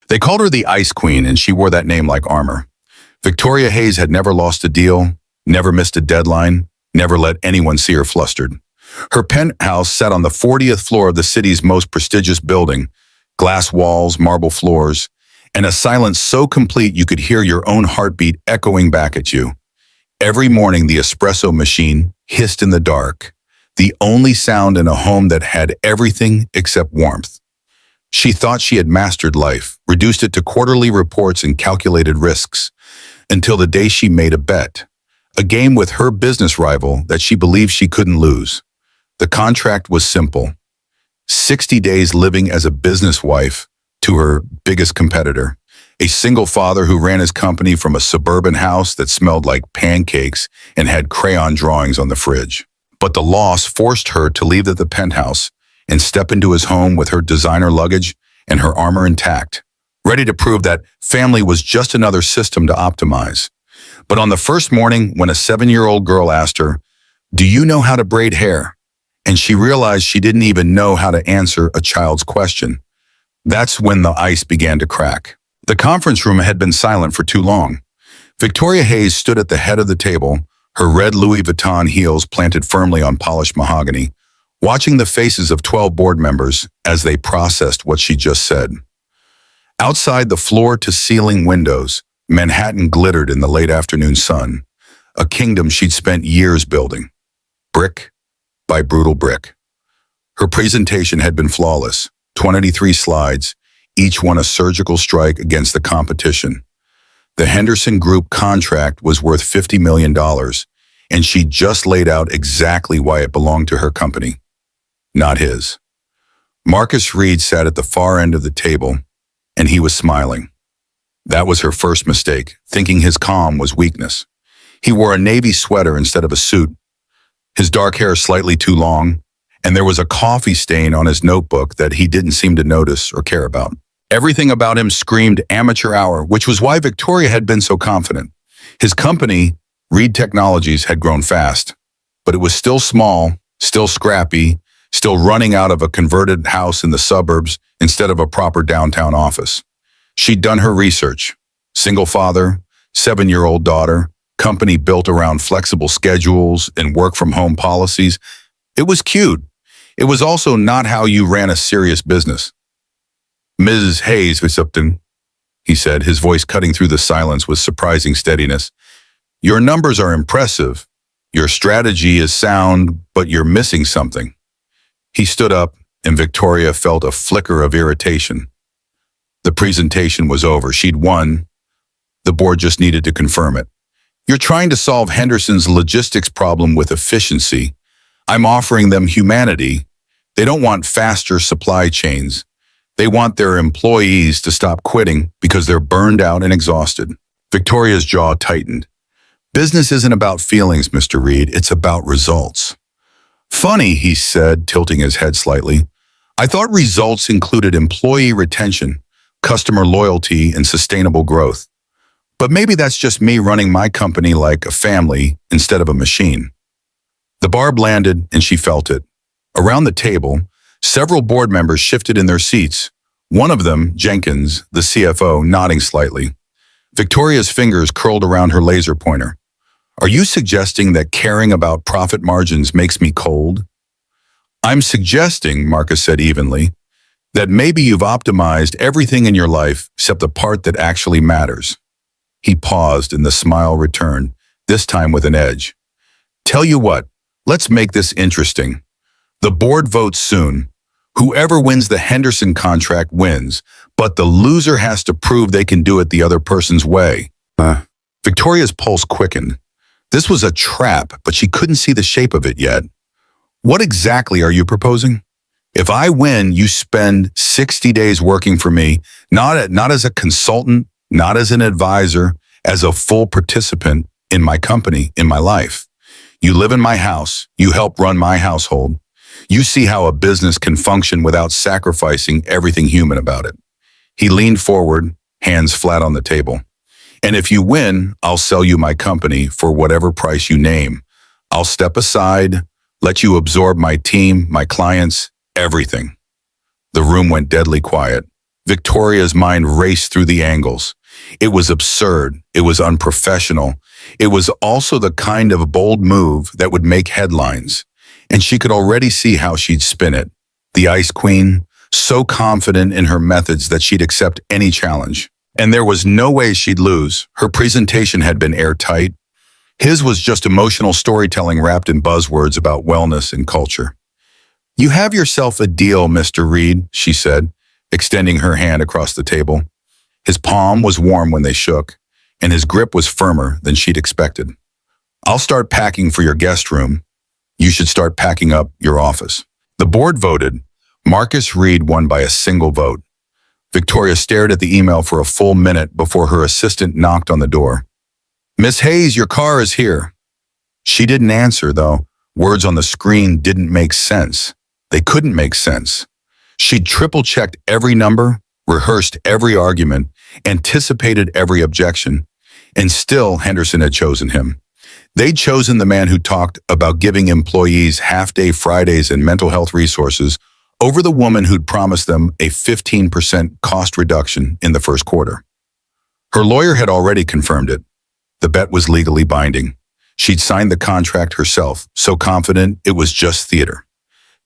They called her the Ice Queen, and she wore that name like armor. Victoria Hayes had never lost a deal, never missed a deadline, never let anyone see her flustered. Her penthouse sat on the 40th floor of the city's most prestigious building, glass walls, marble floors, and a silence so complete you could hear your own heartbeat echoing back at you. Every morning, the espresso machine hissed in the dark, the only sound in a home that had everything except warmth. She thought she had mastered life, reduced it to quarterly reports and calculated risks, until the day she made a bet, a game with her business rival that she believed she couldn't lose. The contract was simple: 60 days living as a business wife to her biggest competitor, a single father who ran his company from a suburban house that smelled like pancakes and had crayon drawings on the fridge. But the loss forced her to leave the penthouse and step into his home with her designer luggage and her armor intact, ready to prove that family was just another system to optimize. But on the first morning, when a 7-year-old girl asked her, "Do you know how to braid hair?" and she realized she didn't even know how to answer a child's question, that's when the ice began to crack. The conference room had been silent for too long. Victoria Hayes stood at the head of the table, her red Louis Vuitton heels planted firmly on polished mahogany, watching the faces of 12 board members as they processed what she just said. Outside the floor-to-ceiling windows, Manhattan glittered in the late afternoon sun, a kingdom she'd spent years building, brick by brutal brick. Her presentation had been flawless, 23 slides, each one a surgical strike against the competition. The Henderson Group contract was worth $50 million, and she just laid out exactly why it belonged to her company, not his. Marcus Reed sat at the far end of the table, and he was smiling. That was her first mistake, thinking his calm was weakness. He wore a navy sweater instead of a suit, his dark hair slightly too long, and there was a coffee stain on his notebook that he didn't seem to notice or care about. Everything about him screamed amateur hour, which was why Victoria had been so confident. His company, Reed Technologies, had grown fast, but it was still small, still scrappy, still running out of a converted house in the suburbs instead of a proper downtown office. She'd done her research. Single father, 7-year-old daughter, company built around flexible schedules and work-from-home policies. It was cute. It was also not how you ran a serious business. "Mrs. Hayes, Upton," he said, his voice cutting through the silence with surprising steadiness. "Your numbers are impressive. Your strategy is sound, but you're missing something." He stood up, and Victoria felt a flicker of irritation. The presentation was over. She'd won. The board just needed to confirm it. "You're trying to solve Henderson's logistics problem with efficiency. I'm offering them humanity. They don't want faster supply chains. They want their employees to stop quitting because they're burned out and exhausted." Victoria's jaw tightened. "Business isn't about feelings, Mr. Reed. It's about results." "Funny," he said, tilting his head slightly. "I thought results included employee retention, customer loyalty, and sustainable growth. But maybe that's just me running my company like a family instead of a machine." The barb landed, and she felt it. Around the table, several board members shifted in their seats, one of them, Jenkins, the CFO, nodding slightly. Victoria's fingers curled around her laser pointer. "Are you suggesting that caring about profit margins makes me cold?" "I'm suggesting," Marcus said evenly, "that maybe you've optimized everything in your life except the part that actually matters." He paused, and the smile returned, this time with an edge. "Tell you what, let's make this interesting. The board votes soon. Whoever wins the Henderson contract wins, but the loser has to prove they can do it the other person's way." Victoria's pulse quickened. This was a trap, but she couldn't see the shape of it yet. "What exactly are you proposing?" "If I win, you spend 60 days working for me, not as a consultant, not as an advisor, as a full participant in my company, in my life. You live in my house, you help run my household. You see how a business can function without sacrificing everything human about it." He leaned forward, hands flat on the table. "And if you win, I'll sell you my company for whatever price you name. I'll step aside, let you absorb my team, my clients, everything." The room went deadly quiet. Victoria's mind raced through the angles. It was absurd. It was unprofessional. It was also the kind of bold move that would make headlines. And she could already see how she'd spin it. The Ice Queen, so confident in her methods that she'd accept any challenge. And there was no way she'd lose. Her presentation had been airtight. His was just emotional storytelling wrapped in buzzwords about wellness and culture. "You have yourself a deal, Mr. Reed," she said, extending her hand across the table. His palm was warm when they shook, and his grip was firmer than she'd expected. "I'll start packing for your guest room. You should start packing up your office." The board voted. Marcus Reed won by a single vote. Victoria stared at the email for a full minute before her assistant knocked on the door. "Miss Hayes, your car is here." She didn't answer, though. Words on the screen didn't make sense. They couldn't make sense. She'd triple-checked every number, rehearsed every argument, anticipated every objection, and still Henderson had chosen him. They'd chosen the man who talked about giving employees half-day Fridays and mental health resources over the woman who'd promised them a 15% cost reduction in the first quarter. Her lawyer had already confirmed it. The bet was legally binding. She'd signed the contract herself, so confident it was just theater.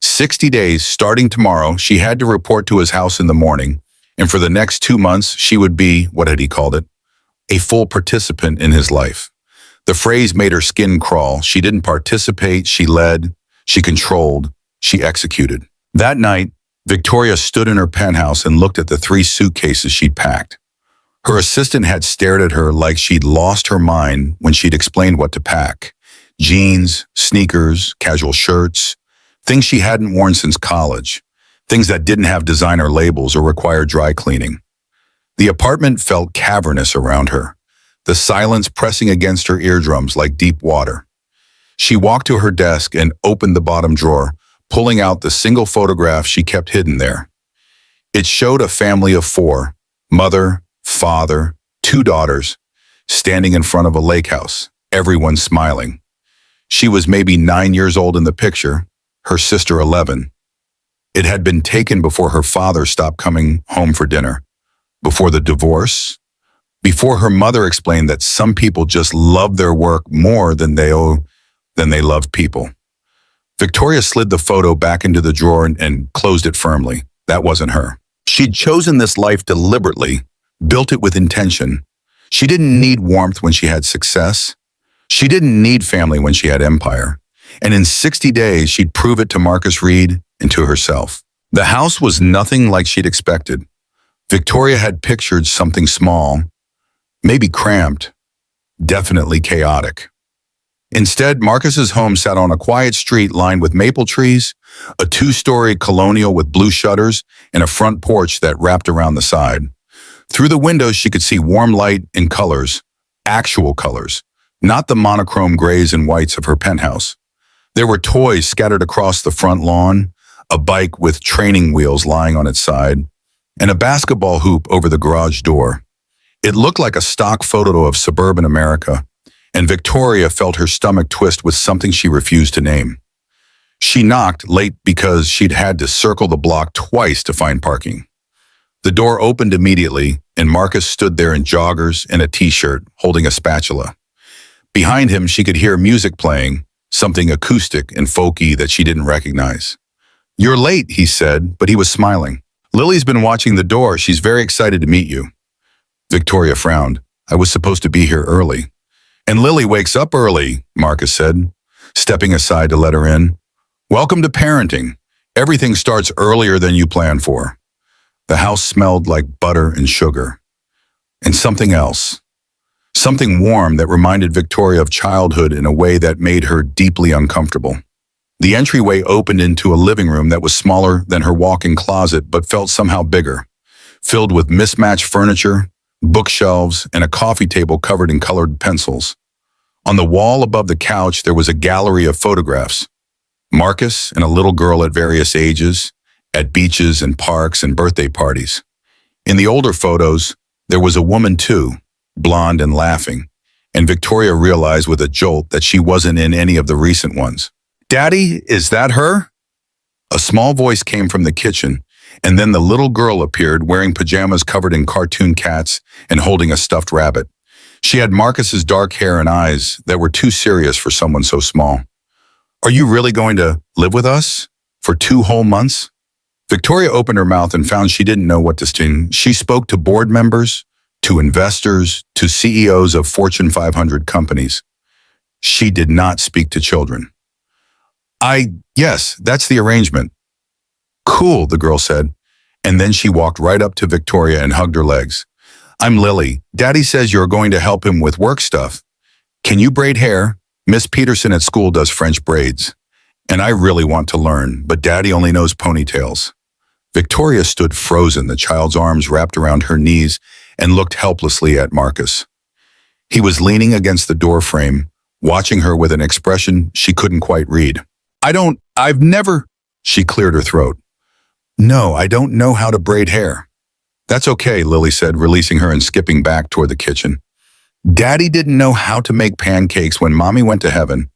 60 days, starting tomorrow, she had to report to his house in the morning, and for the next 2 months, she would be, what had he called it, a full participant in his life. The phrase made her skin crawl. She didn't participate, she led, she controlled, she executed. That night, Victoria stood in her penthouse and looked at the 3 suitcases she'd packed. Her assistant had stared at her like she'd lost her mind when she'd explained what to pack. Jeans, sneakers, casual shirts, things she hadn't worn since college, things that didn't have designer labels or required dry cleaning. The apartment felt cavernous around her, the silence pressing against her eardrums like deep water. She walked to her desk and opened the bottom drawer, pulling out the single photograph she kept hidden there. It showed a family of 4, mother, father, 2 daughters, standing in front of a lake house, everyone smiling. She was maybe 9 years old in the picture, her sister 11. It had been taken before her father stopped coming home for dinner, before the divorce, before her mother explained that some people just love their work more than they love people. Victoria slid the photo back into the drawer and closed it firmly. That wasn't her. She'd chosen this life deliberately, built it with intention. She didn't need warmth when she had success. She didn't need family when she had empire. And in 60 days, she'd prove it to Marcus Reed and to herself. The house was nothing like she'd expected. Victoria had pictured something small, maybe cramped, definitely chaotic. Instead, Marcus's home sat on a quiet street lined with maple trees, a 2-story colonial with blue shutters, and a front porch that wrapped around the side. Through the windows, she could see warm light and colors, actual colors, not the monochrome grays and whites of her penthouse. There were toys scattered across the front lawn, a bike with training wheels lying on its side, and a basketball hoop over the garage door. It looked like a stock photo of suburban America, and Victoria felt her stomach twist with something she refused to name. She knocked late because she'd had to circle the block twice to find parking. The door opened immediately, and Marcus stood there in joggers and a t-shirt, holding a spatula. Behind him, she could hear music playing, something acoustic and folky that she didn't recognize. "You're late," he said, but he was smiling. "Lily's been watching the door. She's very excited to meet you." Victoria frowned. "I was supposed to be here early." "And Lily wakes up early," Marcus said, stepping aside to let her in. "Welcome to parenting. Everything starts earlier than you plan for." The house smelled like butter and sugar. And something else. Something warm that reminded Victoria of childhood in a way that made her deeply uncomfortable. The entryway opened into a living room that was smaller than her walk-in closet but felt somehow bigger, filled with mismatched furniture, bookshelves, and a coffee table covered in colored pencils. On the wall above the couch, there was a gallery of photographs. Marcus and a little girl at various ages, at beaches and parks and birthday parties. In the older photos, there was a woman too, blonde and laughing, and Victoria realized with a jolt that she wasn't in any of the recent ones. "Daddy, is that her?" A small voice came from the kitchen, And then the little girl appeared wearing pajamas covered in cartoon cats and holding a stuffed rabbit. She had Marcus's dark hair and eyes that were too serious for someone so small. Are you really going to live with us for 2 whole months? Victoria opened her mouth and found she didn't know what to say. She spoke to board members, to investors, to CEOs of Fortune 500 companies. She did not speak to children. Yes, that's the arrangement. Cool, the girl said, and then she walked right up to Victoria and hugged her legs. I'm Lily. Daddy says you're going to help him with work stuff. Can you braid hair? Miss Peterson at school does French braids. And I really want to learn, but Daddy only knows ponytails. Victoria stood frozen, the child's arms wrapped around her knees, and looked helplessly at Marcus. He was leaning against the door frame, watching her with an expression she couldn't quite read. I've never, she cleared her throat. No, I don't know how to braid hair. That's okay, Lily said, releasing her and skipping back toward the kitchen. Daddy didn't know how to make pancakes when Mommy went to heaven.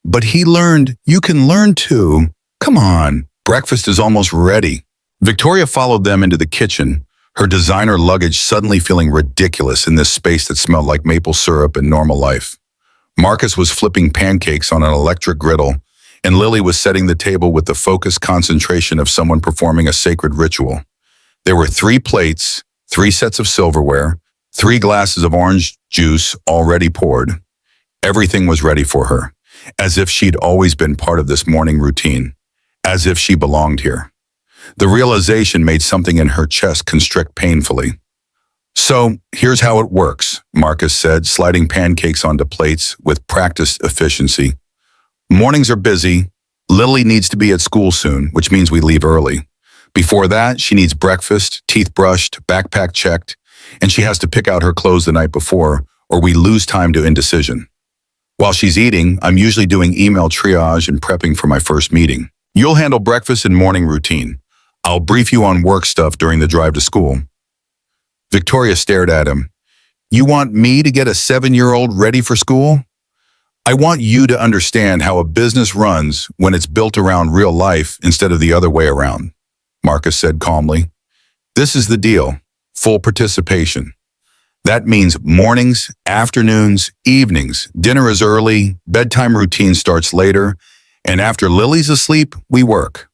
But he learned, you can learn too. Come on, breakfast is almost ready. Victoria followed them into the kitchen, her designer luggage suddenly feeling ridiculous in this space that smelled like maple syrup and normal life. Marcus was flipping pancakes on an electric griddle, and Lily was setting the table with the focused concentration of someone performing a sacred ritual. There were 3 plates, 3 sets of silverware, 3 glasses of orange juice already poured. Everything was ready for her, as if she'd always been part of this morning routine, as if she belonged here. The realization made something in her chest constrict painfully. So, here's how it works, Marcus said, sliding pancakes onto plates with practiced efficiency. Mornings are busy. Lily needs to be at school soon, which means we leave early. Before that, she needs breakfast, teeth brushed, backpack checked, and she has to pick out her clothes the night before, or we lose time to indecision. While she's eating, I'm usually doing email triage and prepping for my first meeting. You'll handle breakfast and morning routine. I'll brief you on work stuff during the drive to school. Victoria stared at him. You want me to get a 7-year-old ready for school? I want you to understand how a business runs when it's built around real life instead of the other way around, Marcus said calmly. This is the deal, full participation. That means mornings, afternoons, evenings, dinner is early, bedtime routine starts later, and after Lily's asleep, we work.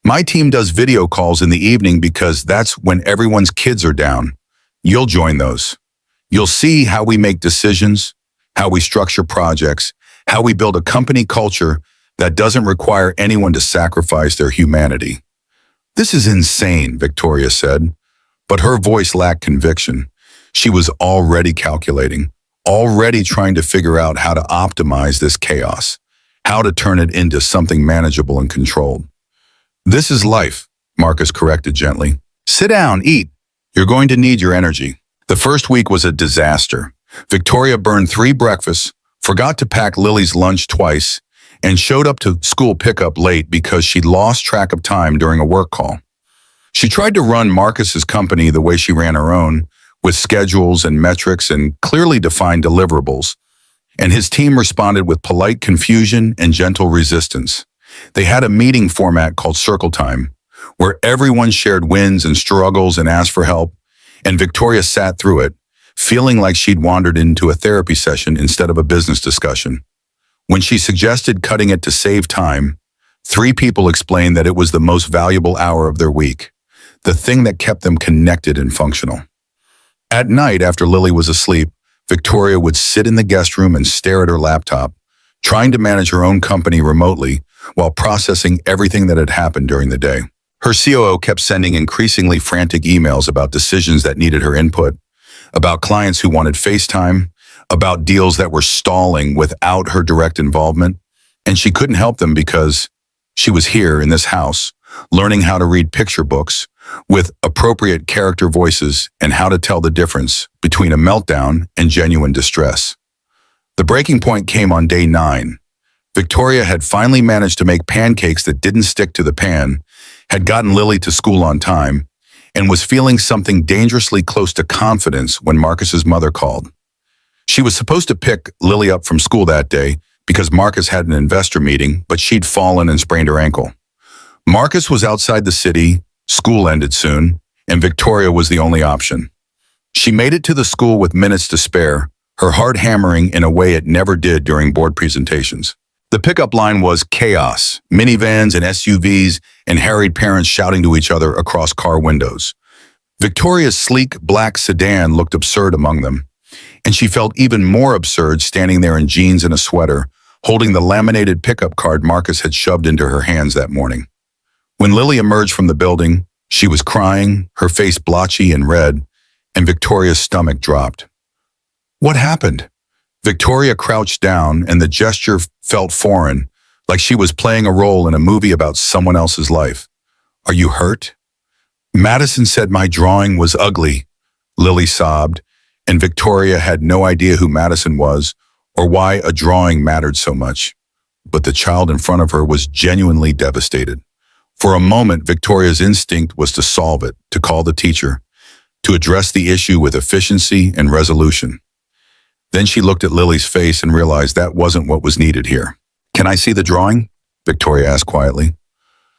My team does video calls in the evening because that's when everyone's kids are down. You'll join those. You'll see how we make decisions, how we structure projects, how we build a company culture that doesn't require anyone to sacrifice their humanity. This is insane, Victoria said, but her voice lacked conviction. She was already calculating, already trying to figure out how to optimize this chaos, how to turn it into something manageable and controlled. This is life, Marcus corrected gently. Sit down, eat. You're going to need your energy. The first week was a disaster. Victoria burned 3 breakfasts, forgot to pack Lily's lunch twice, and showed up to school pickup late because she'd lost track of time during a work call. She tried to run Marcus's company the way she ran her own, with schedules and metrics and clearly defined deliverables, and his team responded with polite confusion and gentle resistance. They had a meeting format called Circle Time, where everyone shared wins and struggles and asked for help, and Victoria sat through it, feeling like she'd wandered into a therapy session instead of a business discussion. When she suggested cutting it to save time, 3 people explained that it was the most valuable hour of their week, the thing that kept them connected and functional. At night, after Lily was asleep, Victoria would sit in the guest room and stare at her laptop, trying to manage her own company remotely while processing everything that had happened during the day. Her COO kept sending increasingly frantic emails about decisions that needed her input, about clients who wanted FaceTime, about deals that were stalling without her direct involvement, and she couldn't help them because she was here in this house, learning how to read picture books with appropriate character voices and how to tell the difference between a meltdown and genuine distress. The breaking point came on day 9. Victoria had finally managed to make pancakes that didn't stick to the pan, had gotten Lily to school on time, and was feeling something dangerously close to confidence when Marcus's mother called. She was supposed to pick Lily up from school that day because Marcus had an investor meeting, but she'd fallen and sprained her ankle. Marcus was outside the city, School ended soon, and Victoria was the only option. She made it to the school with minutes to spare, her heart hammering in a way it never did during board presentations. The pickup line was chaos, minivans and SUVs and harried parents shouting to each other across car windows. Victoria's sleek black sedan looked absurd among them, and she felt even more absurd standing there in jeans and a sweater, holding the laminated pickup card Marcus had shoved into her hands that morning. When Lily emerged from the building, she was crying, her face blotchy and red, and Victoria's stomach dropped. What happened? Victoria crouched down, and the gesture felt foreign, like she was playing a role in a movie about someone else's life. Are you hurt? Madison said my drawing was ugly, Lily sobbed, and Victoria had no idea who Madison was or why a drawing mattered so much. But the child in front of her was genuinely devastated. For a moment, Victoria's instinct was to solve it, to call the teacher, to address the issue with efficiency and resolution. Then she looked at Lily's face and realized that wasn't what was needed here. Can I see the drawing? Victoria asked quietly.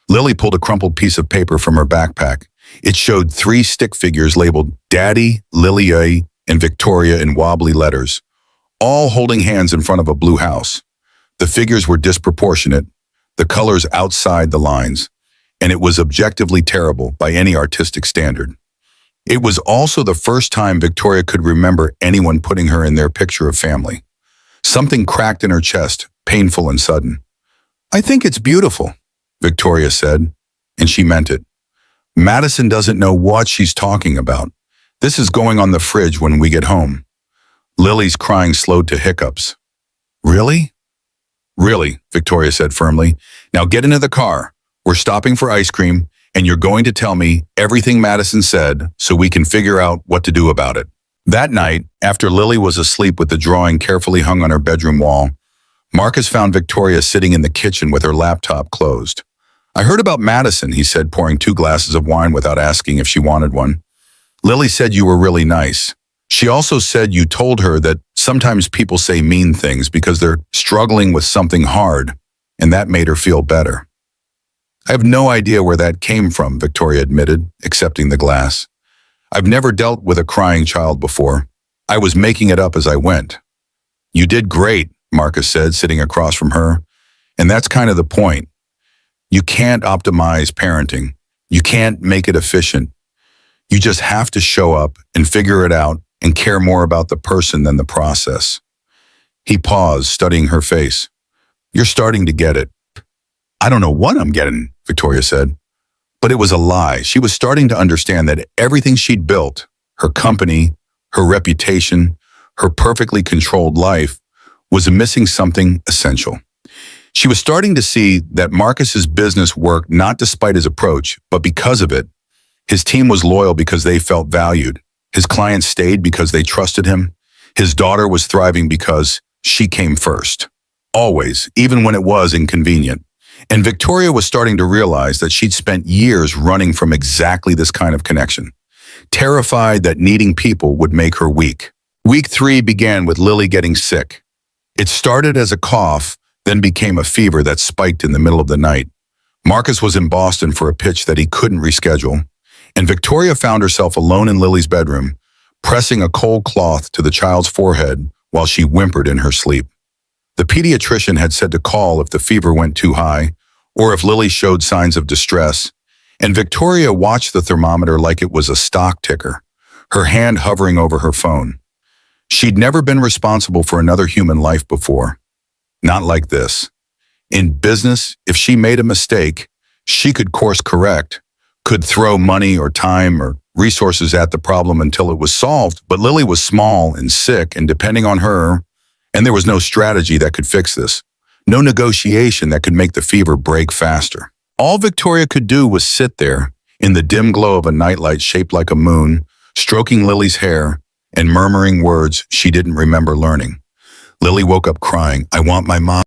Lily pulled a crumpled piece of paper from her backpack. It showed 3 stick figures labeled Daddy, Lily, and Victoria in wobbly letters, all holding hands in front of a blue house. The figures were disproportionate, the colors outside the lines, and it was objectively terrible by any artistic standard. It was also the first time Victoria could remember anyone putting her in their picture of family. Something cracked in her chest, painful and sudden. I think it's beautiful, Victoria said, and she meant it. Madison doesn't know what she's talking about. This is going on the fridge when we get home. Lily's crying slowed to hiccups. Really? Really, Victoria said firmly. Now get into the car. We're stopping for ice cream, and you're going to tell me everything Madison said so we can figure out what to do about it. That night, after Lily was asleep with the drawing carefully hung on her bedroom wall, Marcus found Victoria sitting in the kitchen with her laptop closed. I heard about Madison, he said, pouring 2 glasses of wine without asking if she wanted one. Lily said you were really nice. She also said you told her that sometimes people say mean things because they're struggling with something hard, and that made her feel better. I have no idea where that came from, Victoria admitted, accepting the glass. I've never dealt with a crying child before. I was making it up as I went. You did great, Marcus said, sitting across from her. And that's kind of the point. You can't optimize parenting. You can't make it efficient. You just have to show up and figure it out and care more about the person than the process. He paused, studying her face. You're starting to get it. I don't know what I'm getting, Victoria said. But it was a lie. She was starting to understand that everything she'd built, her company, her reputation, her perfectly controlled life, was missing something essential. She was starting to see that Marcus's business worked not despite his approach, but because of it. His team was loyal because they felt valued. His clients stayed because they trusted him. His daughter was thriving because she came first. Always, even when it was inconvenient. And Victoria was starting to realize that she'd spent years running from exactly this kind of connection, terrified that needing people would make her weak. Week 3 began with Lily getting sick. It started as a cough, then became a fever that spiked in the middle of the night. Marcus was in Boston for a pitch that he couldn't reschedule, and Victoria found herself alone in Lily's bedroom, pressing a cold cloth to the child's forehead while she whimpered in her sleep. The pediatrician had said to call if the fever went too high or if Lily showed signs of distress, and Victoria watched the thermometer like it was a stock ticker, her hand hovering over her phone. She'd never been responsible for another human life before. Not like this. In business, if she made a mistake, she could course correct, could throw money or time or resources at the problem until it was solved, but Lily was small and sick and depending on her, and there was no strategy that could fix this, no negotiation that could make the fever break faster. All Victoria could do was sit there, in the dim glow of a nightlight shaped like a moon, stroking Lily's hair and murmuring words she didn't remember learning. Lily woke up crying, I want my mom.